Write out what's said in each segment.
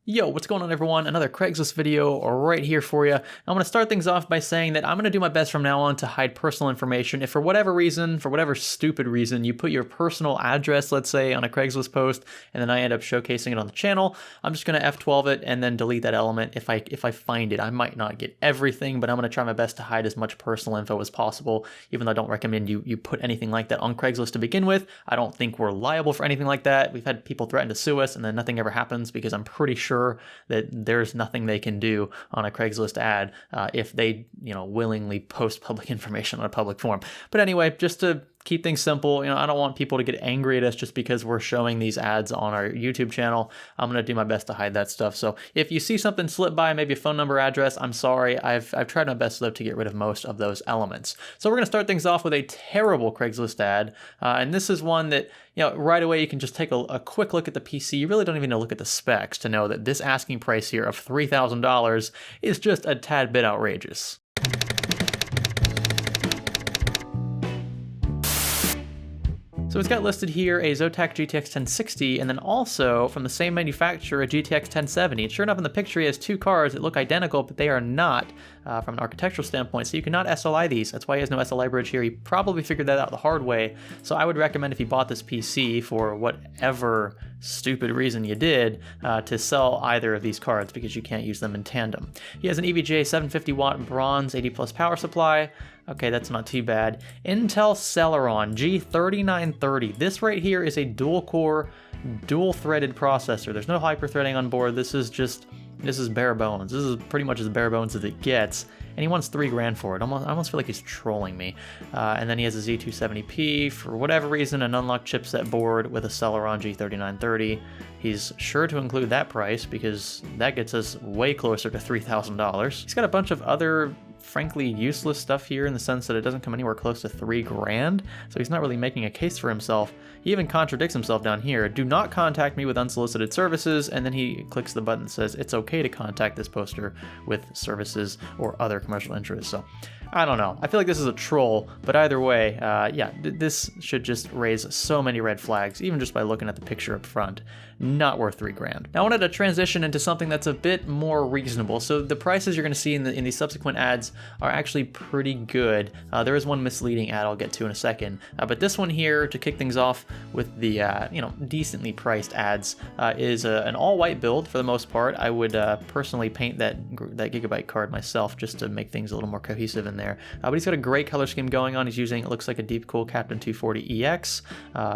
Yo, what's going on everyone? Another Craigslist video right here for you. I'm going to start things off by saying that I'm going to do my best from now on to hide personal information. If for whatever reason, for whatever stupid reason, you put your personal address, let's say, on a Craigslist post, and then I end up showcasing it on the channel, I'm just going to F12 it and then delete that element if I find it. I might not get everything, but I'm going to try my best to hide as much personal info as possible, even though I don't recommend you put anything like that on Craigslist to begin with. I don't think we're liable for anything like that. We've had people threaten to sue us and then nothing ever happens because I'm pretty sure that there's nothing they can do on a Craigslist ad if they, willingly post public information on a public forum. But anyway, just to keep things simple, I don't want people to get angry at us just because we're showing these ads on our YouTube channel. I'm going to do my best to hide that stuff. So if you see something slip by, maybe a phone number, address, I'm sorry. I've tried my best though to get rid of most of those elements. So we're going to start things off with a terrible Craigslist ad. And this is one that, right away you can just take a quick look at the PC. You really don't even need to look at the specs to know that this asking price here of $3,000 is just a tad bit outrageous. So it's got listed here a Zotac GTX 1060 and then also from the same manufacturer a GTX 1070. And sure enough in the picture he has two cars that look identical, but they are not from an architectural standpoint. So you cannot SLI these. That's why he has no SLI bridge here. He probably figured that out the hard way. So I would recommend if you bought this PC for whatever stupid reason you did to sell either of these cards because you can't use them in tandem. He has an EVGA 750 watt bronze 80 plus power supply. Okay, that's not too bad. Intel Celeron G3930. This right here is a dual-core, dual-threaded processor. There's no hyper-threading on board. This is bare bones. This is pretty much as bare bones as it gets. And he wants $3,000 for it. I almost feel like he's trolling me. And then he has a Z270P, for whatever reason, an unlocked chipset board with a Celeron G3930. He's sure to include that price because that gets us way closer to $3,000. He's got a bunch of other frankly useless stuff here in the sense that it doesn't come anywhere close to $3,000, so he's not really making a case for himself. He even contradicts himself down here. Do not contact me with unsolicited services, and then he clicks the button that says it's okay to contact this poster with services or other commercial interests. So I don't know. I feel like this is a troll, but either way, this should just raise so many red flags, even just by looking at the picture up front. Not worth $3,000. Now I wanted to transition into something that's a bit more reasonable. So the prices you're going to see in the subsequent ads are actually pretty good. There is one misleading ad I'll get to in a second, but this one here to kick things off with the decently priced ads is an all-white build for the most part. I would personally paint that Gigabyte card myself just to make things a little more cohesive in there. But he's got a great color scheme going on. He's using, it looks like a Deep Cool Captain 240EX.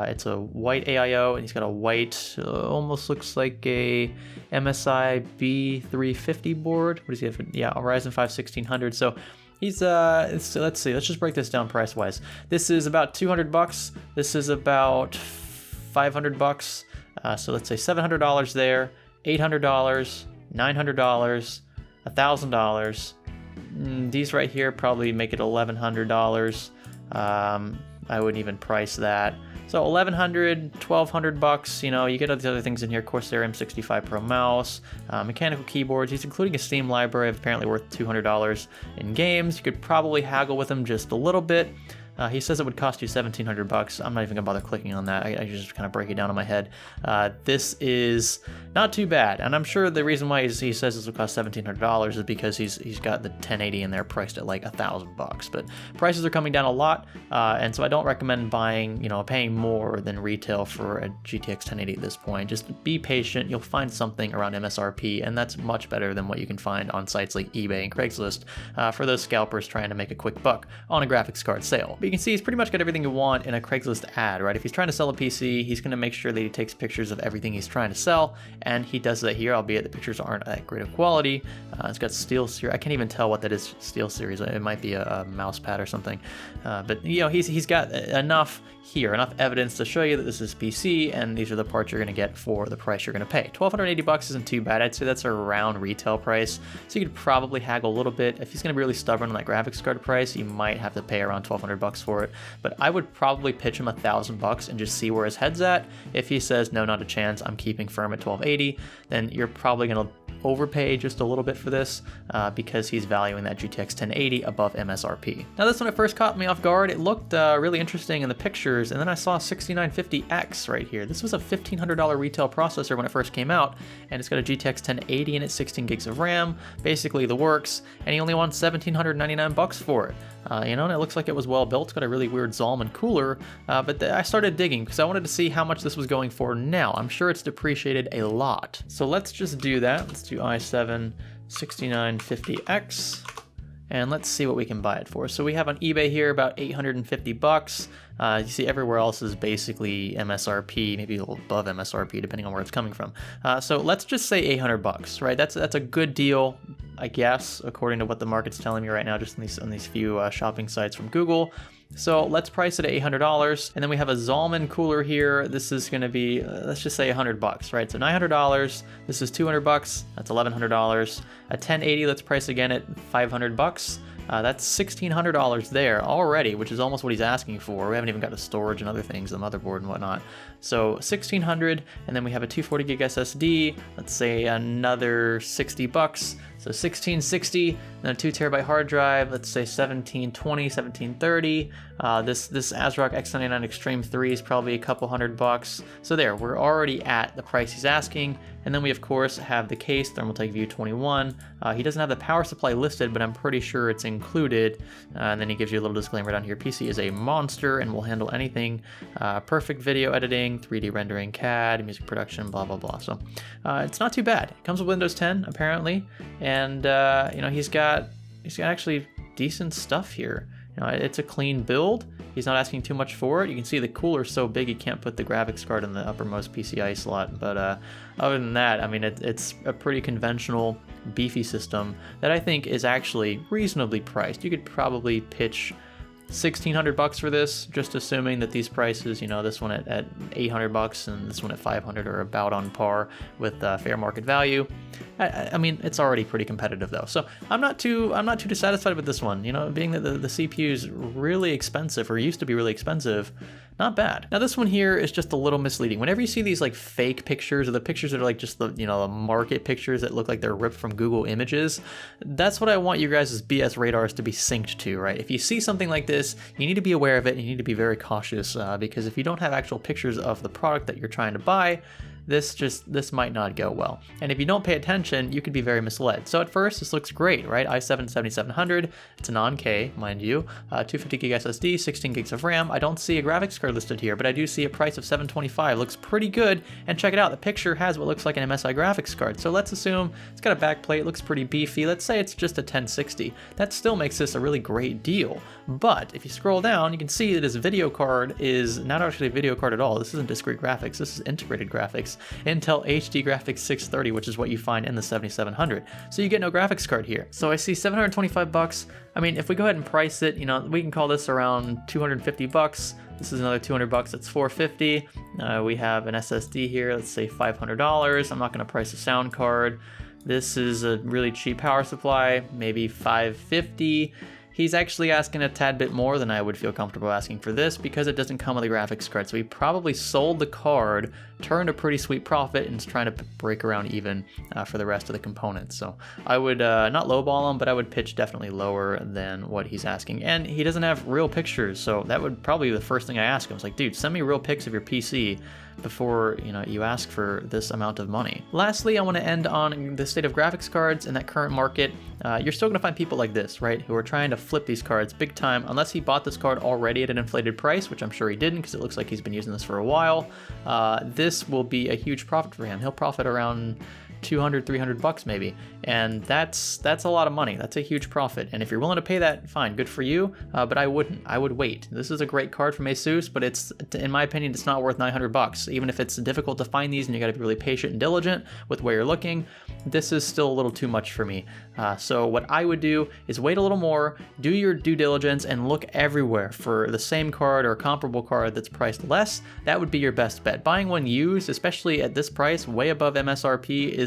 It's a white AIO, and he's got a white, almost looks like a MSI B350 board. What does he have? Yeah, a Ryzen 5 1600. So he's let's see, let's just break this down price wise. This is about $200. This is about $500. So let's say $700 there, $800, $900, $1,000. These right here probably make it $1,100. I wouldn't even price that. So $1,100, $1,200, you get all these other things in here. Corsair M65 Pro mouse, mechanical keyboards. He's including a Steam library of apparently worth $200 in games. You could probably haggle with him just a little bit. He says it would cost you $1,700. I'm not even gonna bother clicking on that. I just kind of break it down in my head. This is not too bad, and I'm sure the reason why he says this would cost $1,700 is because he's got the 1080 in there priced at like $1,000. But prices are coming down a lot, and so I don't recommend buying, paying more than retail for a GTX 1080 at this point. Just be patient. You'll find something around MSRP, and that's much better than what you can find on sites like eBay and Craigslist for those scalpers trying to make a quick buck on a graphics card sale. You can see he's pretty much got everything you want in a Craigslist ad, right? If he's trying to sell a PC, he's going to make sure that he takes pictures of everything he's trying to sell, and he does that here, albeit the pictures aren't that great of quality. It's got SteelSeries. I can't even tell what that is, SteelSeries. It might be a mouse pad or something. But he's got enough here, enough evidence to show you that this is PC, and these are the parts you're going to get for the price you're going to pay. $1,280 isn't too bad. I'd say that's around retail price, so you could probably haggle a little bit. If he's going to be really stubborn on that graphics card price, you might have to pay around $1,200 for it, but I would probably pitch him $1,000 and just see where his head's at. If he says, no, not a chance, I'm keeping firm at $1,280, then you're probably going to overpay just a little bit for this because he's valuing that GTX 1080 above MSRP. Now this one, it first caught me off guard. It looked really interesting in the pictures, and then I saw 6950X right here. This was a $1,500 retail processor when it first came out, and it's got a GTX 1080 in it, 16 gigs of RAM, basically the works, and he only wants $1,799 for it. You know, and it looks like it was well built. It's got a really weird Zalman cooler, but I started digging because I wanted to see how much this was going for now. I'm sure it's depreciated a lot. So let's just do that. Let's do i7 6950X. And let's see what we can buy it for. So we have on eBay here about $850. You see everywhere else is basically MSRP, maybe a little above MSRP depending on where it's coming from. So let's just say $800, right? That's a good deal, I guess, according to what the market's telling me right now, just on these few shopping sites from Google. So let's price it at $800, and then we have a Zalman cooler here. This is going to be, let's just say $100, right? So $900. This is $200. That's $1,100. A 1080, let's price again at $500. That's $1,600 there already, which is almost what he's asking for. We haven't even got the storage and other things, the motherboard and whatnot. So $1,600, and then we have a 240 gig SSD. Let's say another $60. So $1,660, then a 2 terabyte hard drive. Let's say $1,720, $1,730. This ASRock X99 Extreme 3 is probably a couple $100. So there, we're already at the price he's asking. And then we of course have the case, Thermaltake View 21. He doesn't have the power supply listed, but I'm pretty sure it's included. And then he gives you a little disclaimer down here. PC is a monster and will handle anything. Perfect video editing, 3D rendering, CAD, music production, blah, blah, blah. So it's not too bad. It comes with Windows 10 apparently. And you know, he's got actually decent stuff here. You know, it's a clean build. He's not asking too much for it. You can see the cooler's so big he can't put the graphics card in the uppermost PCI slot. But other than that, I mean, it's a pretty conventional, beefy system that I think is actually reasonably priced. You could probably pitch $1,600 for this, just assuming that these prices, you know, this one at $800 and this one at $500 are about on par with fair market value. I mean, it's already pretty competitive though, so I'm not too dissatisfied with this one. You know, being that the CPU is really expensive, or used to be really expensive, not bad. Now this one here is just a little misleading. Whenever you see these like fake pictures, or the pictures that are like just the, you know, the market pictures that look like they're ripped from Google Images, that's what I want you guys' BS radars to be synced to, right? If you see something like this, you need to be aware of it and you need to be very cautious because if you don't have actual pictures of the product that you're trying to buy, this might not go well. And if you don't pay attention, you could be very misled. So at first, this looks great, right? i7 7700, it's a non-K, mind you, 250 gig SSD, 16 gigs of RAM. I don't see a graphics card listed here, but I do see a price of $725. Looks pretty good. And check it out, the picture has what looks like an MSI graphics card. So let's assume it's got a back plate, looks pretty beefy. Let's say it's just a 1060. That still makes this a really great deal. But if you scroll down, you can see that his video card is not actually a video card at all. This isn't discrete graphics, this is integrated graphics. Intel HD Graphics 630, which is what you find in the 7700. So you get no graphics card here. So I see $725. I mean, if we go ahead and price it, you know, we can call this around $250. This is another $200, that's $450. We have an SSD here, let's say $500. I'm not gonna price a sound card. This is a really cheap power supply, maybe $550. He's actually asking a tad bit more than I would feel comfortable asking for this because it doesn't come with a graphics card. So he probably sold the card, turned a pretty sweet profit, and is trying to break around even for the rest of the components. So I would not lowball him, but I would pitch definitely lower than what he's asking. And he doesn't have real pictures, so that would probably be the first thing I ask him. It's like, dude, send me real pics of your PC before, you know, you ask for this amount of money. Lastly, I want to end on the state of graphics cards in that current market. You're still going to find people like this, right, who are trying to flip these cards big time, unless he bought this card already at an inflated price, which I'm sure he didn't because it looks like he's been using this for a while. This will be a huge profit for him. He'll profit around $200, $300 maybe, and that's a lot of money. That's a huge profit, and if you're willing to pay that, fine, good for you, but I wouldn't. I would wait. This is a great card from Asus, but it's, in my opinion, it's not worth $900. Even if it's difficult to find these and you got to be really patient and diligent with where you're looking, this is still a little too much for me. So what I would do is wait a little more, do your due diligence, and look everywhere for the same card or a comparable card that's priced less. That would be your best bet. Buying one used, especially at this price, way above MSRP,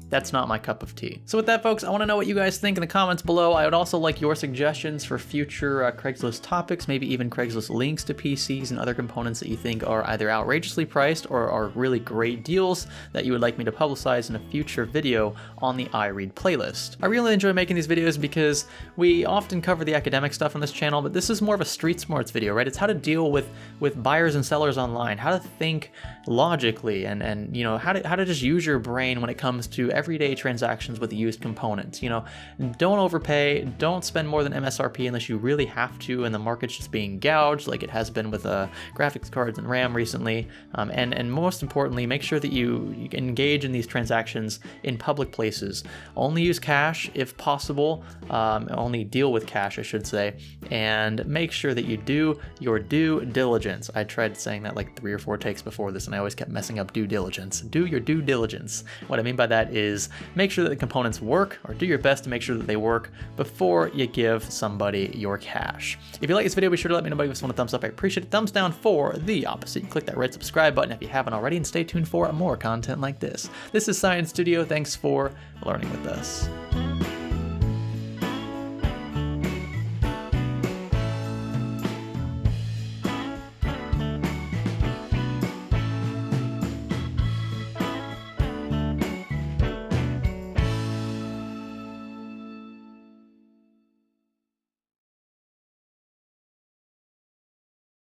that's not my cup of tea. So with that, folks, I want to know what you guys think in the comments below. I would also like your suggestions for future Craigslist topics, maybe even Craigslist links to PCs and other components that you think are either outrageously priced or are really great deals that you would like me to publicize in a future video on the iRead playlist. I really enjoy making these videos because we often cover the academic stuff on this channel, but this is more of a street smarts video, right? It's how to deal with buyers and sellers online, how to think logically, and you know, how to just use your brain when it comes to everyday transactions with used components. You know, don't overpay, don't spend more than MSRP unless you really have to and the market's just being gouged like it has been with graphics cards and RAM recently. And most importantly, make sure that you engage in these transactions in public places. Only use cash if possible, only deal with cash, I should say, and make sure that you do your due diligence. I tried saying that like 3 or 4 takes before this and I always kept messing up due diligence. Do your due diligence. What I mean by that is make sure that the components work, or do your best to make sure that they work before you give somebody your cash. If you like this video, be sure to let me know by giving us a thumbs up. I appreciate it. Thumbs down for the opposite. You click that red subscribe button if you haven't already, and stay tuned for more content like this. This is Science Studio. Thanks for learning with us.